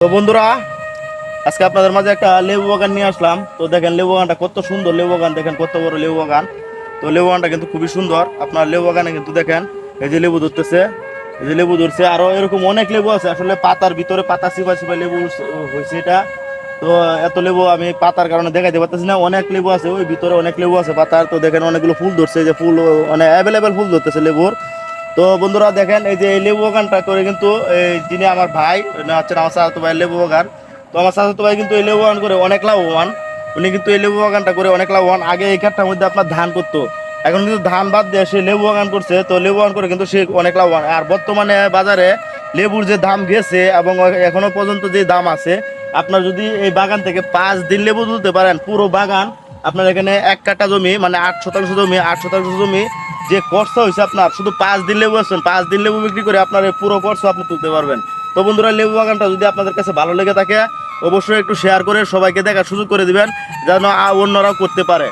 তো বন্ধুরা, আজকে আপনাদের মাঝে একটা লেবু বাগান নিয়ে আসলাম। তো দেখেন লেবু বাগানটা কত সুন্দর, লেবু বাগান দেখেন কত বড় লেবু বাগান। তো লেবু বাগানটা কিন্তু খুবই সুন্দর। আপনার লেবু বাগানে কিন্তু দেখেন এই যে লেবু ধরতেছে, এই যে লেবু ধরছে, আরো এরকম অনেক লেবু আছে। আসলে পাতার ভিতরে পাতা চিপা চিপা লেবু হয়েছে এটা। তো এত লেবু আমি পাতার কারণে দেখাইতে পারতেছি না, অনেক লেবু আছে ওই ভিতরে, অনেক লেবু আছে পাতার। তো দেখেন অনেকগুলো ফুল ধরছে, যে ফুল মানে অ্যাভেলেবেল ফুল ধরতেছে লেবুর। তো বন্ধুরা দেখেন এই যে এই লেবু বাগানটা করে কিন্তু এই যিনি আমার ভাই হচ্ছে আমার চাচাতো ভাই লেবু বাগান। তো আমার চাচাতো ভাই কিন্তু এই লেবু বাগান করে অনেক লাভবান। উনি কিন্তু এই লেবু বাগানটা করে অনেক লাভবান। আগে এই ক্ষেতটার মধ্যে আপনার ধান করতো, এখন কিন্তু ধান বাদ দিয়ে সে লেবু বাগান করছে। তো লেবু বাগান করে কিন্তু সে অনেক লাভবান। আর বর্তমানে বাজারে লেবুর যে দাম গেছে এবং এখনো পর্যন্ত যে দাম আছে, আপনার যদি এই বাগান থেকে 5 দিন লেবু তুলতে পারেন, পুরো বাগান আপনার এখানে 1 কাঠা জমি মানে 8 শতাংশ জমি, 8 শতাংশ জমি যে খরচ হয়েছে আপনার, শুধু 5 দিন লেবু আসছেন, 5 দিন লেবু বিক্রি করে আপনার এই পুরো খরচ আপনি তুলতে পারবেন। তো বন্ধুরা, লেবু বাগানটা যদি আপনাদের কাছে ভালো লেগে থাকে, অবশ্যই একটু শেয়ার করে সবাইকে দেখার সুযোগ করে দিবেন, যেন অন্যরাও করতে পারে।